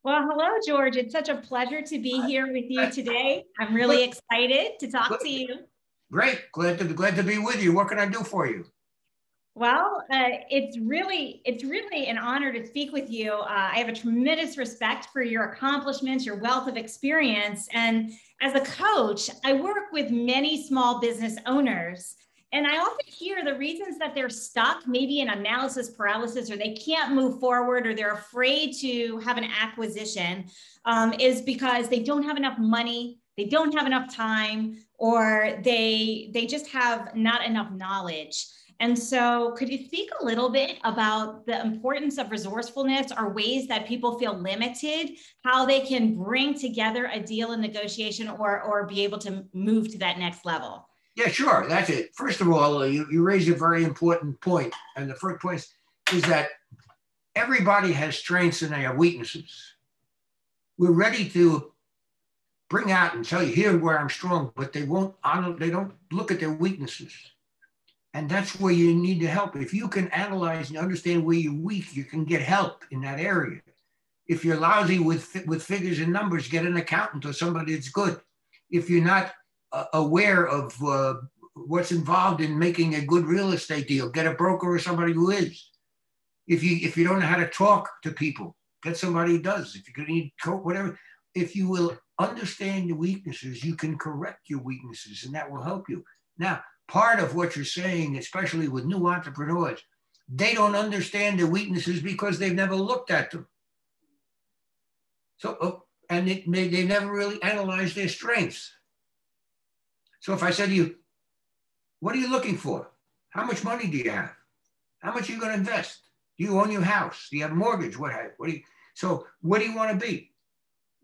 Well, hello, George. It's such a pleasure to be here with you Good, today. I'm really good, excited to talk to good. you. Great. Glad to be with you. What can I do for you? Well, it's really an honor to speak with you. I have a tremendous respect for your accomplishments, your wealth of experience, and as a coach, I work with many small business owners. And I often hear the reasons that they're stuck, maybe in analysis paralysis, or they can't move forward, or they're afraid to have an acquisition, is because they don't have enough money, they don't have enough time, or they just have not enough knowledge. And so, could you speak a little bit about the importance of resourcefulness or ways that people feel limited, how they can bring together a deal in negotiation or be able to move to that next level? Yeah, sure. That's it. First of all, you raise a very important point. And the first point is that everybody has strengths and they have weaknesses. We're ready to bring out and tell you here where I'm strong, but they don't look at their weaknesses. And that's where you need to help. If you can analyze and understand where you're weak, you can get help in that area. If you're lousy with figures and numbers, get an accountant or somebody that's good. If you're not aware of what's involved in making a good real estate deal, get a broker or somebody who is. If you don't know how to talk to people, get somebody who does. If you need coach, whatever. If you will understand your weaknesses, you can correct your weaknesses, and that will help you. Now, part of what you're saying, especially with new entrepreneurs, they don't understand their weaknesses because they've never looked at them. So, they never really analyzed their strengths. So if I said to you, what are you looking for? How much money do you have? How much are you going to invest? Do you own your house? Do you have a mortgage? So what do you want to be?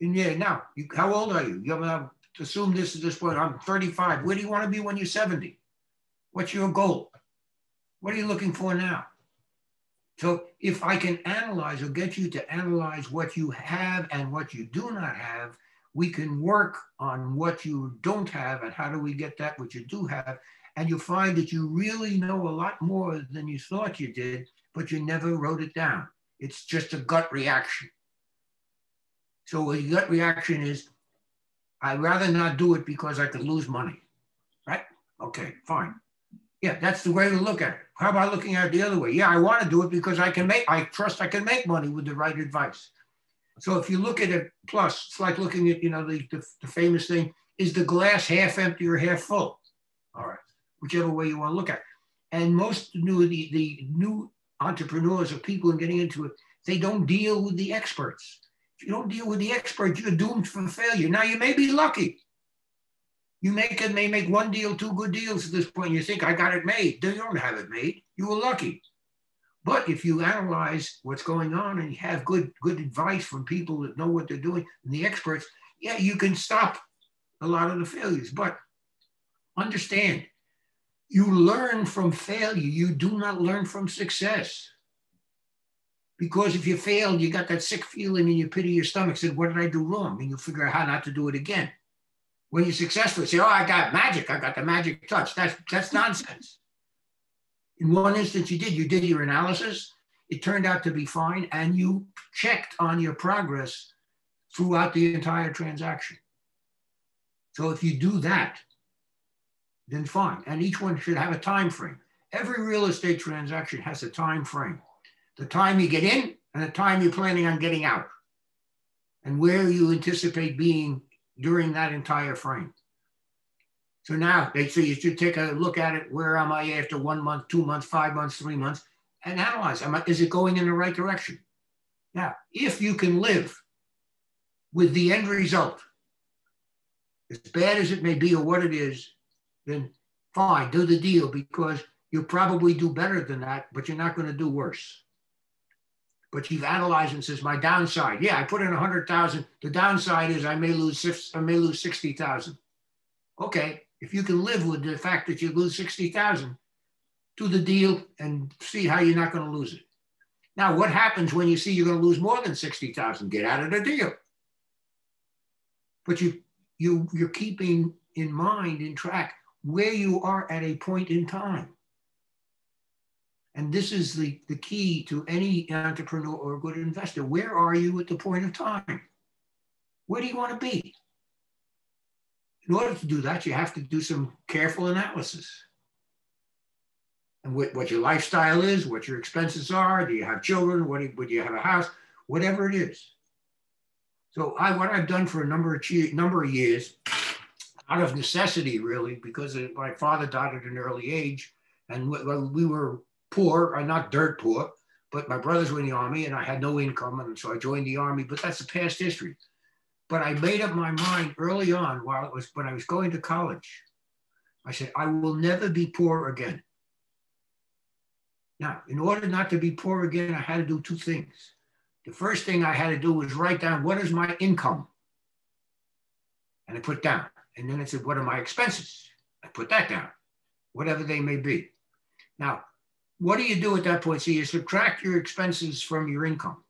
And yeah, now, how old are you? You have to assume this at this point. I'm 35. Where do you want to be when you're 70? What's your goal? What are you looking for now? So if I can analyze or get you to analyze what you have and what you do not have, we can work on what you don't have and how do we get that what you do have. And you'll find that you really know a lot more than you thought you did, but you never wrote it down. It's just a gut reaction. So a gut reaction is, I'd rather not do it because I could lose money, right? Okay, fine. Yeah, that's the way to look at it. How about looking at it the other way? Yeah, I want to do it because I trust I can make money with the right advice. So if you look at it plus, it's like looking at, the famous thing, is the glass half empty or half full? All right, whichever way you want to look at it. And most the new entrepreneurs or people getting into it, they don't deal with the experts. If you don't deal with the experts, you're doomed for failure. Now, you may be lucky. You may make one deal, two good deals at this point. You think, I got it made. You don't have it made. You were lucky. But if you analyze what's going on and you have good advice from people that know what they're doing and the experts, yeah, you can stop a lot of the failures. But understand, you learn from failure. You do not learn from success. Because if you failed, you got that sick feeling in your pit of your stomach, said, what did I do wrong? And you figure out how not to do it again. When you're successful, you say, oh, I got magic. I got the magic touch. That's nonsense. In one instance, you did your analysis. It turned out to be fine. And you checked on your progress throughout the entire transaction. So if you do that, then fine. And each one should have a time frame. Every real estate transaction has a time frame. The time you get in and the time you're planning on getting out. And where you anticipate being during that entire frame. So now they say you should take a look at it. Where am I after 1 month, 2 months, 5 months, 3 months, and analyze. Is it going in the right direction? Now, if you can live with the end result, as bad as it may be or what it is, then fine, do the deal because you'll probably do better than that, but you're not going to do worse. But you've analyzed and says, my downside, yeah, I put in 100,000. The downside is I may lose 60,000. Okay, if you can live with the fact that you lose 60,000, do the deal and see how you're not going to lose it. Now, what happens when you see you're going to lose more than 60,000? Get out of the deal. But you're keeping in mind, in track, where you are at a point in time. And this is the key to any entrepreneur or good investor. Where are you at the point of time? Where do you want to be? In order to do that, you have to do some careful analysis. And what your lifestyle is, what your expenses are, do you have children, would you have a house, whatever it is. So what I've done for a number of years, out of necessity really, because my father died at an early age, and we were poor, not dirt poor, but my brothers were in the Army and I had no income, and so I joined the Army, but that's the past history. But I made up my mind early on when I was going to college. I said, I will never be poor again. Now, in order not to be poor again, I had to do two things. The first thing I had to do was write down, what is my income? And I put down. And then I said, what are my expenses? I put that down, whatever they may be. Now, what do you do at that point? So you subtract your expenses from your income.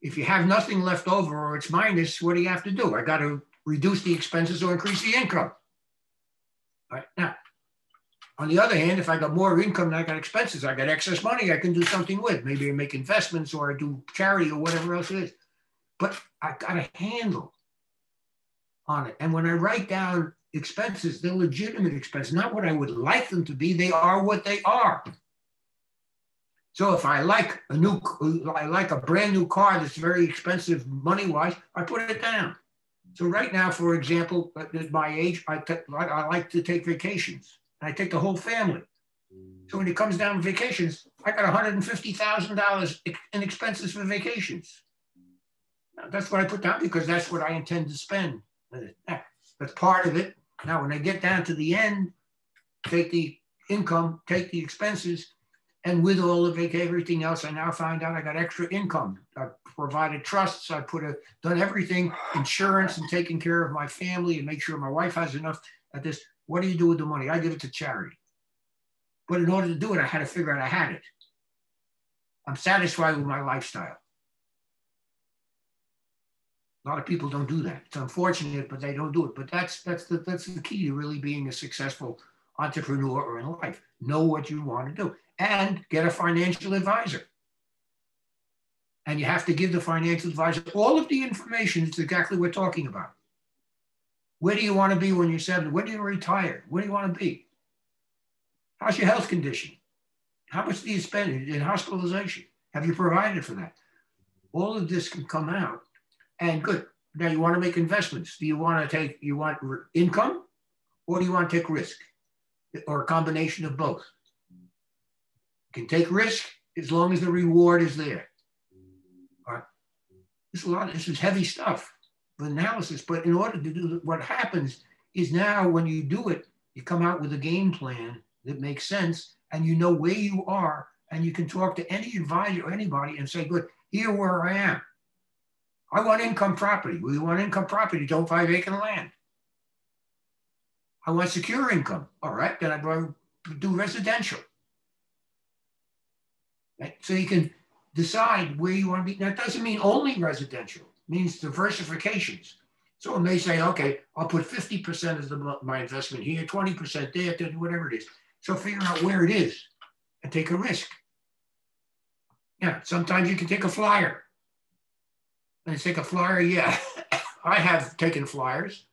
If you have nothing left over or it's minus, what do you have to do? I got to reduce the expenses or increase the income. All right. Now, on the other hand, if I got more income than I got expenses, I got excess money I can do something with. Maybe I make investments or I do charity or whatever else it is. But I got a handle on it. And when I write down expenses, they're legitimate expenses, not what I would like them to be. They are what they are. So if I like a brand new car that's very expensive money-wise, I put it down. So right now, for example, at my age, I like to take vacations. I take the whole family. So when it comes down to vacations, I got $150,000 in expenses for vacations. Now, that's what I put down because that's what I intend to spend. That's part of it. Now, when I get down to the end, take the income, take the expenses, and with all of everything else, I now find out I got extra income. I've provided trusts. I've done everything, insurance and taking care of my family and make sure my wife has enough at this. What do you do with the money? I give it to charity. But in order to do it, I had to figure out I had it. I'm satisfied with my lifestyle. A lot of people don't do that. It's unfortunate, but they don't do it. But that's the key to really being a successful entrepreneur or in life. Know what you want to do and get a financial advisor. And you have to give the financial advisor all of the information. It's exactly what we're talking about. Where do you want to be when you're 70? When do you retire? Where do you want to be? How's your health condition? How much do you spend in hospitalization? Have you provided for that? All of this can come out. And good. Now you want to make investments. Do you want income or do you want to take risk? Or a combination of both? You can take risk as long as the reward is there. All right. This is heavy stuff, the analysis. But in order to do what happens is now when you do it, you come out with a game plan that makes sense and you know where you are and you can talk to any advisor or anybody and say, good, here where I am. I want income property. We want income property. Don't buy vacant land. I want secure income. All right, then I do residential. Right? So you can decide where you want to be. That doesn't mean only residential. It means diversifications. So it may say, okay, I'll put 50% of my investment here, 20% there, whatever it is. So figure out where it is and take a risk. Yeah, sometimes you can take a flyer. And take a flyer, yeah. I have taken flyers.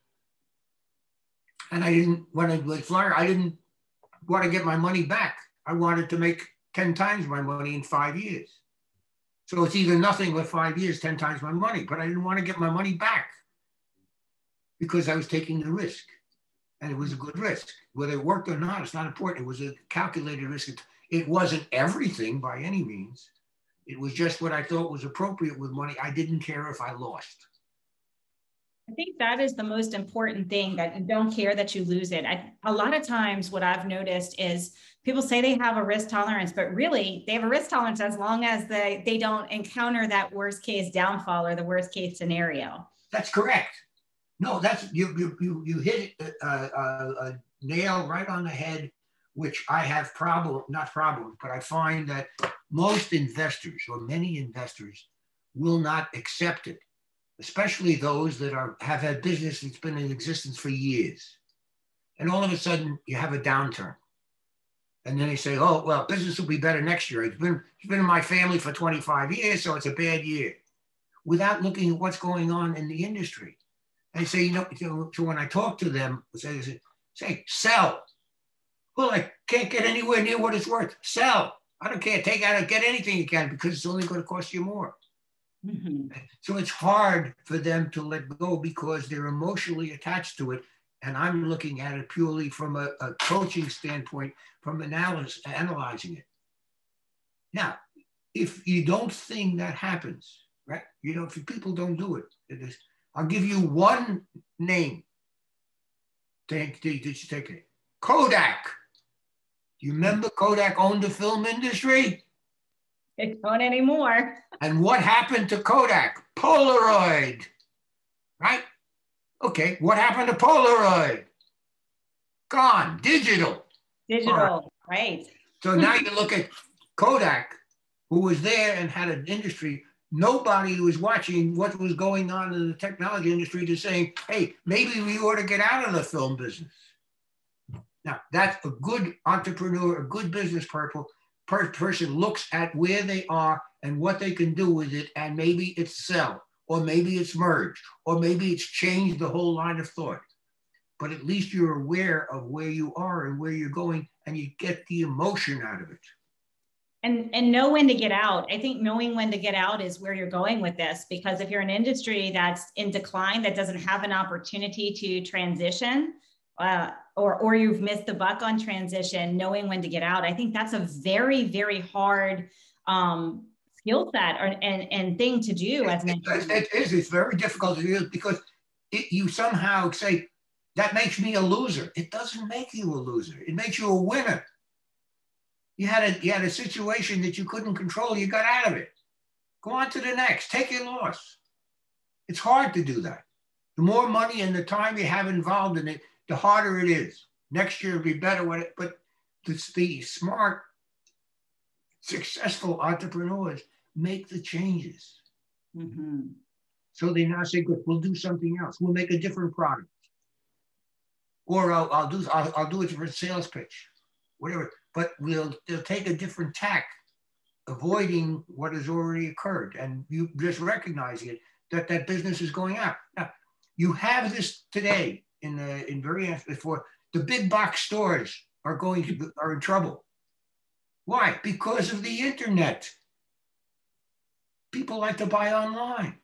And I didn't want to get my money back. I wanted to make 10 times my money in 5 years. So it's either nothing or 5 years, 10 times my money. But I didn't want to get my money back because I was taking the risk. And it was a good risk. Whether it worked or not, it's not important. It was a calculated risk. It wasn't everything by any means. It was just what I thought was appropriate with money. I didn't care if I lost. I think that is the most important thing, that you don't care that you lose it. A lot of times what I've noticed is people say they have a risk tolerance, but really they have a risk tolerance as long as they don't encounter that worst case downfall or the worst case scenario. That's correct. No, you hit a nail right on the head, which I have not problems, but I find that most investors or many investors will not accept it, especially those that have had business that's been in existence for years. And all of a sudden you have a downturn. And then they say, oh, well, business will be better next year. It's been in my family for 25 years, so it's a bad year. Without looking at what's going on in the industry. And they say, so when I talk to them, say, sell. Well, I can't get anywhere near what it's worth. Sell. I don't care. Take out, get anything you can because it's only going to cost you more. Mm-hmm. So it's hard for them to let go because they're emotionally attached to it. And I'm looking at it purely from a coaching standpoint, from analyzing it. Now, if you don't think that happens, right? If people don't do it, I'll give you one name. Did you take it? Kodak. Do you remember Kodak owned the film industry? It don't anymore. And what happened to Kodak? Polaroid, right? Okay, what happened to Polaroid? Gone, digital. Digital, right. So now you look at Kodak, who was there and had an industry. Nobody was watching what was going on in the technology industry to saying, hey, maybe we ought to get out of the film business. Now, that's a good entrepreneur, a good business person looks at where they are and what they can do with it, and maybe it's sell, or maybe it's merge, or maybe it's change the whole line of thought. But at least you're aware of where you are and where you're going, and you get the emotion out of it. And know when to get out. I think knowing when to get out is where you're going with this, because if you're an industry that's in decline, that doesn't have an opportunity to transition, or you've missed the buck on transition, knowing when to get out, I think that's a very, very hard skill set and thing to do as an entrepreneur. It is. It's very difficult to do because you somehow say, that makes me a loser. It doesn't make you a loser. It makes you a winner. You had a situation that you couldn't control. You got out of it. Go on to the next. Take your loss. It's hard to do that. The more money and the time you have involved in it, the harder it is. Next year will be better with it. But the smart, successful entrepreneurs make the changes. Mm-hmm. So they now say, good, we'll do something else. We'll make a different product. Or I'll do a different sales pitch, whatever. But they'll take a different tack, avoiding what has already occurred, and you just recognizing it, that business is going out. Now, you have this today for the big box stores are in trouble. Why? Because of the internet. People like to buy online.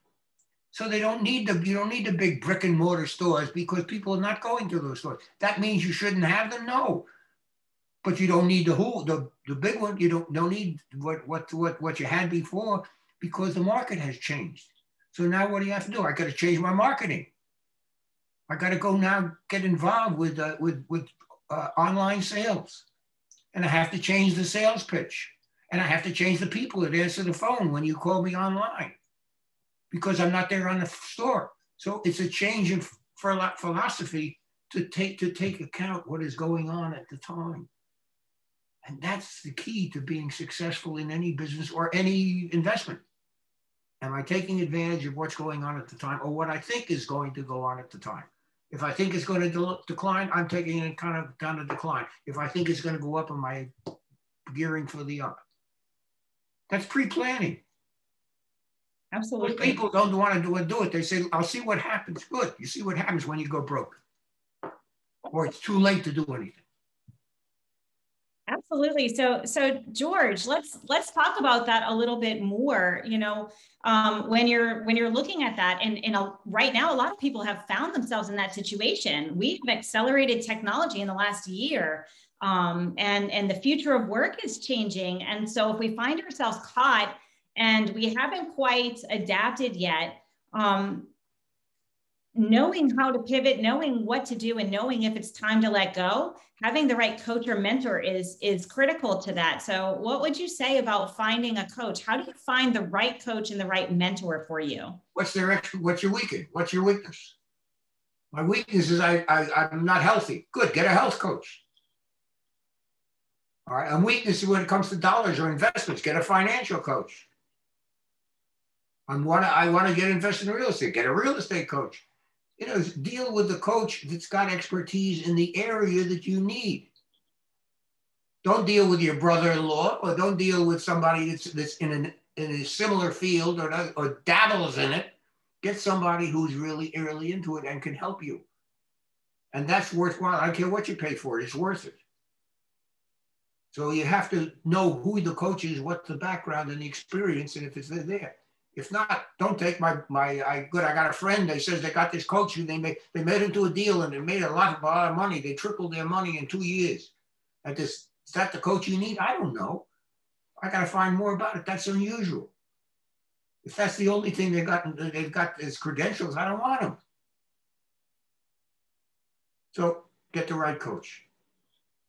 So you don't need the big brick and mortar stores because people are not going to those stores. That means you shouldn't have them? No. But you don't need the big one. You don't need what you had before because the market has changed. So now what do you have to do? I got to change my marketing. I got to go now get involved with online sales, and I have to change the sales pitch, and I have to change the people that answer the phone when you call me online because I'm not there on the store. So it's a change in philosophy to take account what is going on at the time. And that's the key to being successful in any business or any investment. Am I taking advantage of what's going on at the time or what I think is going to go on at the time? If I think it's going to decline, I'm taking it kind of down to decline. If I think it's going to go up, am I gearing for the up? That's pre-planning. Absolutely. Most people don't want to do it. They say, I'll see what happens. Good. You see what happens when you go broke. Or it's too late to do anything. Absolutely. So George, let's talk about that a little bit more. When you're looking at that, and right now, a lot of people have found themselves in that situation. We've accelerated technology in the last year, and the future of work is changing. And so if we find ourselves caught and we haven't quite adapted yet, knowing how to pivot, knowing what to do, and knowing if it's time to let go, having the right coach or mentor is critical to that. So what would you say about finding a coach? How do you find the right coach and the right mentor for you? What's your weakness? What's your weakness? My weakness is I'm not healthy. Good, get a health coach. All right, I'm weakness when it comes to dollars or investments, get a financial coach. I want to get invested in real estate, get a real estate coach. Deal with the coach that's got expertise in the area that you need. Don't deal with your brother-in-law, or don't deal with somebody that's in a similar field or dabbles in it. Get somebody who's really into it and can help you. And that's worthwhile. I don't care what you pay for it, it's worth it. So you have to know who the coach is, what's the background and the experience, and if it's there. If not, don't take I got a friend, they says they got this coach and they made into a deal and they made a lot of money. They tripled their money in 2 years. Is that the coach you need? I don't know. I got to find more about it. That's unusual. If that's the only thing they've got as credentials, I don't want them. So get the right coach.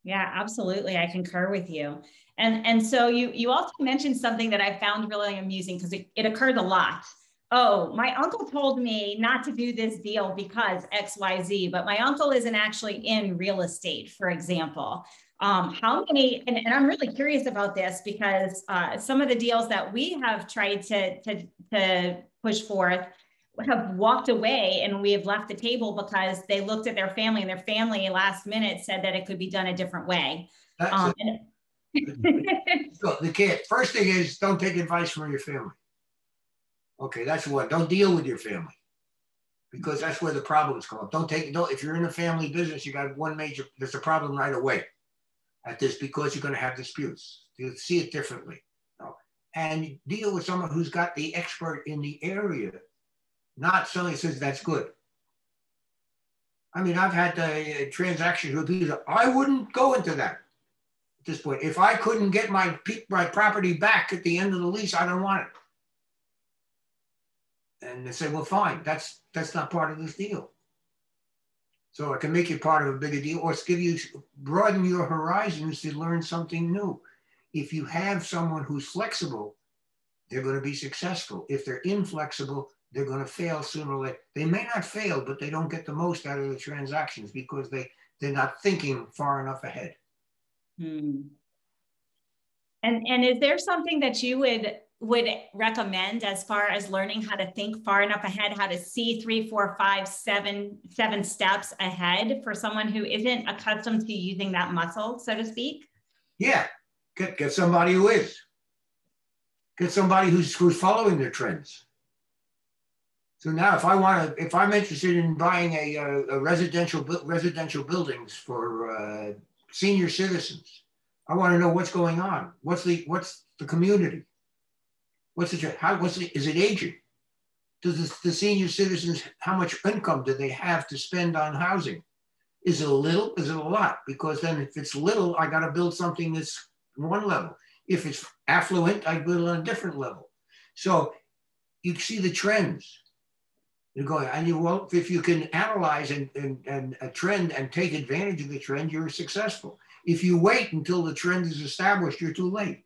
Yeah, absolutely. I concur with you. And so you also mentioned something that I found really amusing because it occurred a lot. Oh, my uncle told me not to do this deal because XYZ, but my uncle isn't actually in real estate, for example. How many, and I'm really curious about this because some of the deals that we have tried to push forth have walked away and we have left the table because they looked at their family and their family last minute said that it could be done a different way. So first thing is don't take advice from your family. Okay, that's what. Don't deal with your family because that's where the problems come up. If you're in a family business, you got there's a problem right away at this because you're going to have disputes. You see it differently. And deal with someone who's got the expert in the area. Not somebody who says that's good. I mean, I've had transactions with people. I wouldn't go into that at this point. If I couldn't get my property back at the end of the lease, I don't want it. And they say, well, fine, that's not part of this deal. So I can make you part of a bigger deal or broaden your horizons to learn something new. If you have someone who's flexible, they're going to be successful. If they're inflexible, they're going to fail sooner or later. They may not fail, but they don't get the most out of the transactions because they're not thinking far enough ahead. And is there something that you would recommend as far as learning how to think far enough ahead, how to see 3, 4, 5, 7 steps ahead for someone who isn't accustomed to using that muscle, so to speak? Yeah, get somebody who is. Get somebody who's following their trends. So now, if I'm interested in buying a residential buildings for senior citizens, I want to know what's going on. What's the community? Is it aging? Does the senior citizens, how much income do they have to spend on housing? Is it a little? Is it a lot? Because then if it's little, I got to build something that's one level. If it's affluent, I build on a different level. So you see the trends. You're going, and if you can analyze and a trend and take advantage of the trend, you're successful. If you wait until the trend is established, you're too late.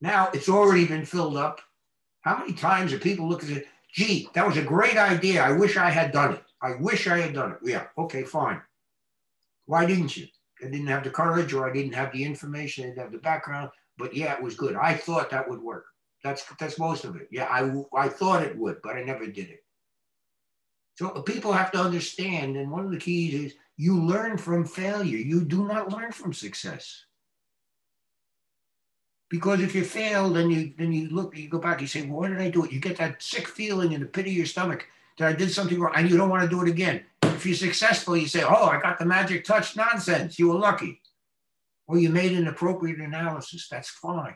Now it's already been filled up. How many times do people look at it? Gee, that was a great idea. I wish I had done it. I wish I had done it. Yeah, okay, fine. Why didn't you? I didn't have the courage, or I didn't have the information, I didn't have the background, but yeah, it was good. I thought that would work. That's most of it. Yeah, I thought it would, but I never did it. So people have to understand, and one of the keys is you learn from failure. You do not learn from success. Because if you fail, then you go back, you say, well, why did I do it? You get that sick feeling in the pit of your stomach that I did something wrong, and you don't want to do it again. If you're successful, you say, oh, I got the magic touch. Nonsense, you were lucky. Or you made an appropriate analysis. That's fine.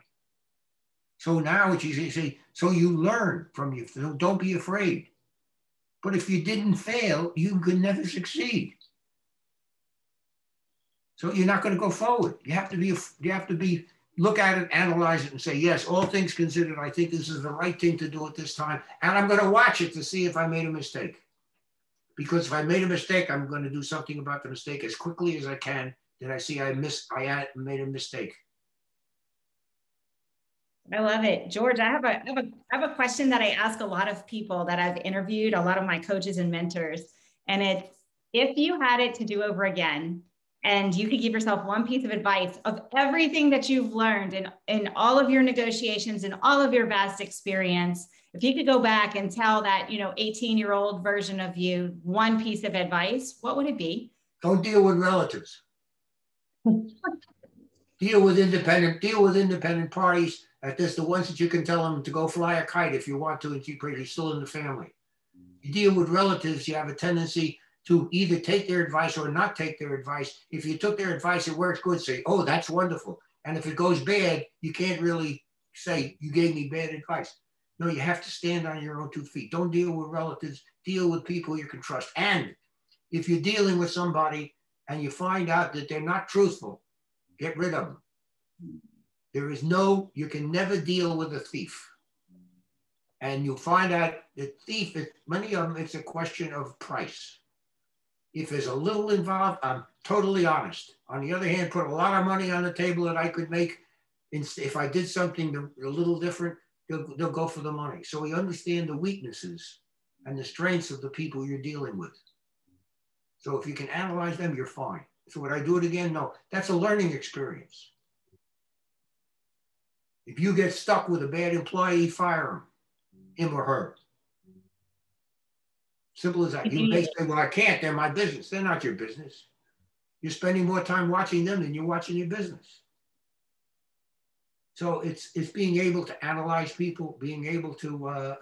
So now what you say, so you learn from you. So don't be afraid. But if you didn't fail, you could never succeed. So you're not going to go forward. You have to look at it, analyze it, and say, yes, all things considered, I think this is the right thing to do at this time. And I'm going to watch it to see if I made a mistake. Because if I made a mistake, I'm going to do something about the mistake as quickly as I can. That I see I made a mistake. I love it. George, I have a question that I ask a lot of people that I've interviewed, a lot of my coaches and mentors. And it's, if you had it to do over again, and you could give yourself one piece of advice of everything that you've learned in all of your negotiations and all of your vast experience, if you could go back and tell that, 18-year-old version of you one piece of advice, what would it be? Don't deal with relatives. Deal with independent parties. There's the ones that you can tell them to go fly a kite if you want to and keep you're still in the family. You deal with relatives, you have a tendency to either take their advice or not take their advice. If you took their advice, it works good, say, oh, that's wonderful. And if it goes bad, you can't really say, you gave me bad advice. No, you have to stand on your own 2 feet. Don't deal with relatives, deal with people you can trust. And if you're dealing with somebody and you find out that they're not truthful, get rid of them. You can never deal with a thief. And you'll find out that many of them, it's a question of price. If there's a little involved, I'm totally honest. On the other hand, put a lot of money on the table that I could make. If I did something a little different, they'll go for the money. So we understand the weaknesses and the strengths of the people you're dealing with. So if you can analyze them, you're fine. So would I do it again? No, that's a learning experience. If you get stuck with a bad employee, fire him or her. Simple as that. You may say, well, I can't, they're my business. They're not your business. You're spending more time watching them than you're watching your business. So it's being able to analyze people, being able to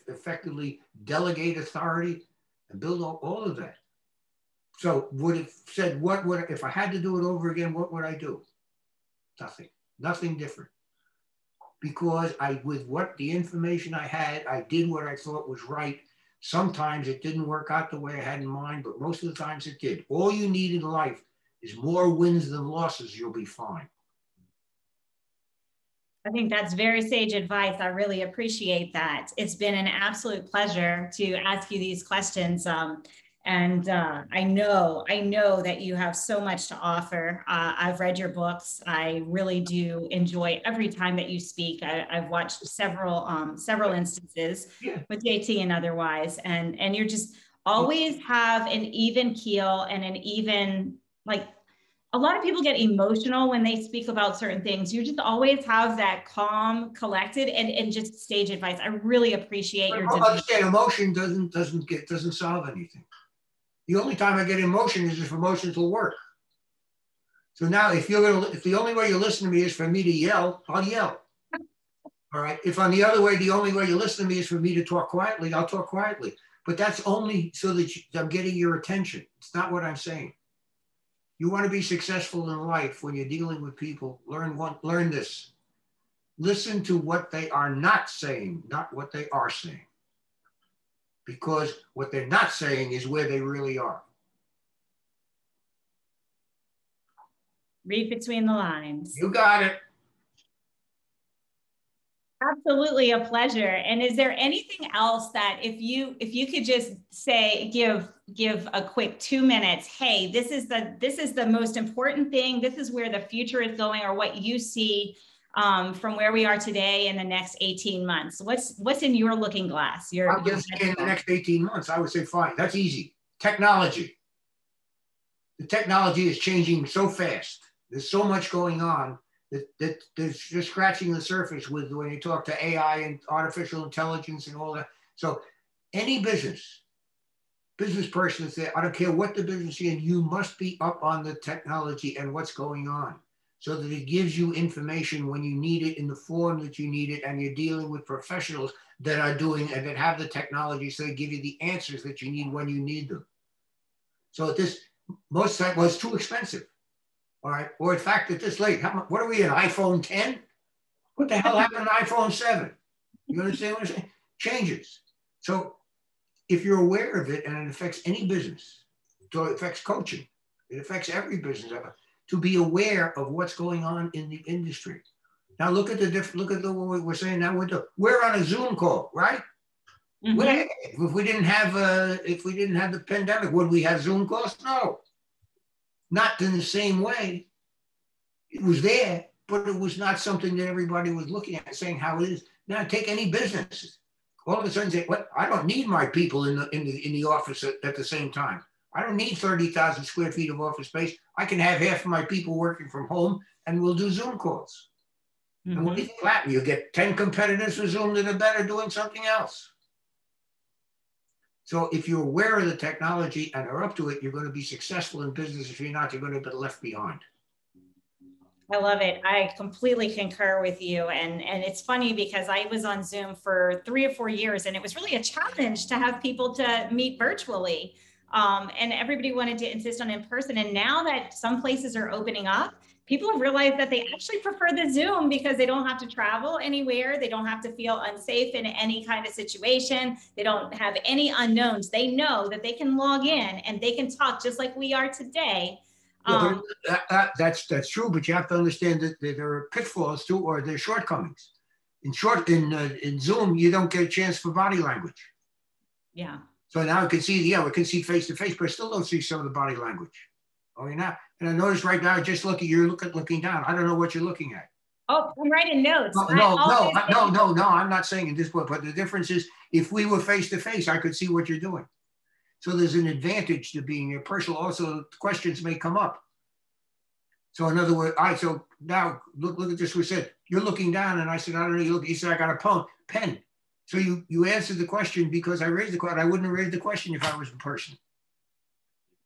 effectively delegate authority and build all of that. So if I had to do it over again, what would I do? Nothing different. Because with the information I had, I did what I thought was right. Sometimes it didn't work out the way I had in mind, but most of the times it did. All you need in life is more wins than losses. You'll be fine. I think that's very sage advice. I really appreciate that. It's been an absolute pleasure to ask you these questions. And I know that you have so much to offer. I've read your books. I really do enjoy every time that you speak. I've watched several instances with JT and otherwise, and you're just always have an even keel and an even, like, a lot of people get emotional when they speak about certain things. You just always have that calm, collected, and just sage advice. I really appreciate your. Understand, emotion doesn't solve anything. The only time I get emotion is if emotions will work. So now, if the only way you listen to me is for me to yell, I'll yell. All right. If on the other way, the only way you listen to me is for me to talk quietly, I'll talk quietly. But that's only so that I'm getting your attention. It's not what I'm saying. You want to be successful in life when you're dealing with people. Learn this. Listen to what they are not saying, not what they are saying. Because what they're not saying is where they really are. Read between the lines. You got it. Absolutely a pleasure. And is there anything else that if you could just say, give a quick 2 minutes, hey, this is the most important thing, this is where the future is going, or what you see from where we are today in the next 18 months? What's in your looking glass? In the next 18 months, I would say, fine, that's easy. Technology. The technology is changing so fast. There's so much going on that there's just scratching the surface with when you talk to AI and artificial intelligence and all that. So any business person is there, I don't care what the business is, you must be up on the technology and what's going on, so that it gives you information when you need it in the form that you need it, and you're dealing with professionals that are doing and that have the technology, so they give you the answers that you need when you need them. So most of the time was too expensive. All right, or in fact, at this late, what are we in, iPhone 10? What the hell happened to iPhone 7? You understand what I'm saying? Changes. So if you're aware of it and it affects any business, so it affects coaching, it affects every business, to be aware of what's going on in the industry. Now look at what we're saying now. We're on a Zoom call, right? Mm-hmm. If we didn't have the pandemic, would we have Zoom calls? No. Not in the same way. It was there, but it was not something that everybody was looking at, saying how it is. Now take any business. All of a sudden say, "What? I don't need my people in the office at the same time. I don't need 30,000 square feet of office space. I can have half of my people working from home, and we'll do Zoom calls." Mm-hmm. And what do you think happens? You get 10 competitors for Zoom that are better doing something else. So if you're aware of the technology and are up to it, you're going to be successful in business. If you're not, you're going to be left behind. I love it. I completely concur with you. And it's funny because I was on Zoom for 3 or 4 years, and it was really a challenge to have people to meet virtually. And everybody wanted to insist on in person. And now that some places are opening up, people have realized that they actually prefer the Zoom because they don't have to travel anywhere. They don't have to feel unsafe in any kind of situation. They don't have any unknowns. They know that they can log in and they can talk just like we are today. Yeah, but that's true. But you have to understand that there are pitfalls too, or there's shortcomings. In Zoom, you don't get a chance for body language. Yeah. So now I can see, yeah, we can see face to face, but I still don't see some of the body language. Oh, you're not. And I noticed right now, just you're looking down. I don't know what you're looking at. Oh, I'm writing notes. No. I'm not saying it this way, but the difference is if we were face to face, I could see what you're doing. So there's an advantage to being personal. Also, questions may come up. So in other words, so now look at this. We said, you're looking down, and I said, I don't know, you said, I got a pen. So you answered the question because I raised the question. I wouldn't have raised the question if I was in person.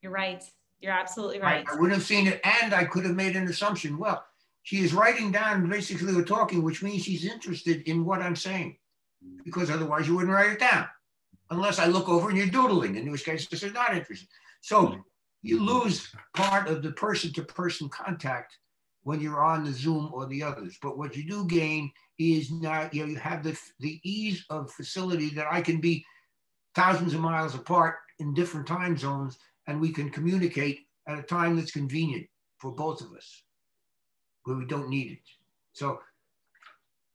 You're right. You're absolutely right. I wouldn't have seen it, and I could have made an assumption. Well, she is writing down, basically we're talking, which means she's interested in what I'm saying, because otherwise you wouldn't write it down. Unless I look over and you're doodling, in which case they're not interested. So you lose part of the person-to-person contact when you're on the Zoom or the others. But what you do gain is now you have the ease of facility that I can be thousands of miles apart in different time zones, and we can communicate at a time that's convenient for both of us, where we don't need it. So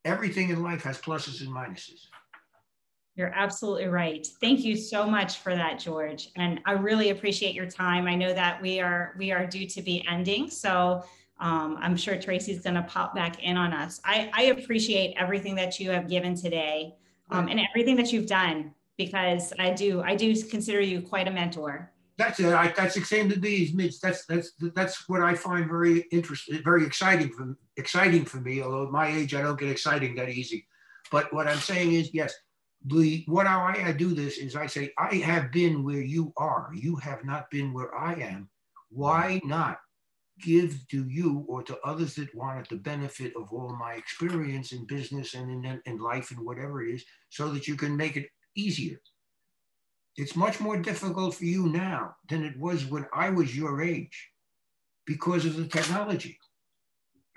everything in life has pluses and minuses. You're absolutely right. Thank you so much for that, George. And I really appreciate your time. I know that we are due to be ending. So I'm sure Tracy's going to pop back in on us. I appreciate everything that you have given today and everything that you've done, because I do consider you quite a mentor. That's it. That's the same to me, Mitch. That's what I find very interesting, very exciting for me. Although at my age, I don't get exciting that easy. But what I'm saying is, yes, how I do this is I say, I have been where you are. You have not been where I am. Why not give to you or to others that want it the benefit of all my experience in business and in life and whatever it is, so that you can make it easier. It's much more difficult for you now than it was when I was your age because of the technology.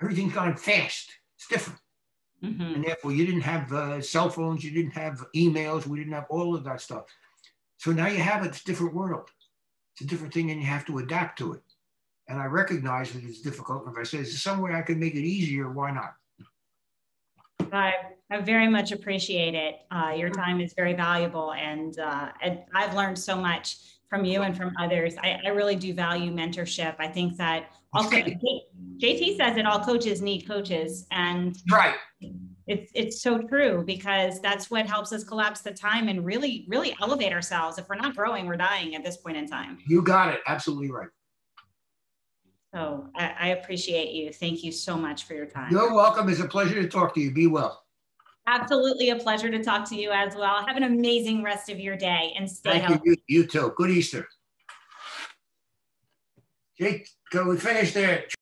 Everything's gone fast. It's different. Mm-hmm. And therefore, you didn't have cell phones, you didn't have emails, we didn't have all of that stuff. So now you have it. It's a different world. It's a different thing, and you have to adapt to it. And I recognize that it's difficult. And if I say, is there some way I can make it easier, why not? I very much appreciate it. Your time is very valuable, and I've learned so much from you and from others. I really do value mentorship. I think that also JT says that all coaches need coaches, and right. It's so true, because that's what helps us collapse the time and really elevate ourselves. If we're not growing, we're dying at this point in time. You got it. Absolutely right. So I appreciate you. Thank you so much for your time. You're welcome. It's a pleasure to talk to you. Be well. Absolutely a pleasure to talk to you as well. Have an amazing rest of your day and stay healthy. Thank you. You too. Good Easter. Jake, can we finish there?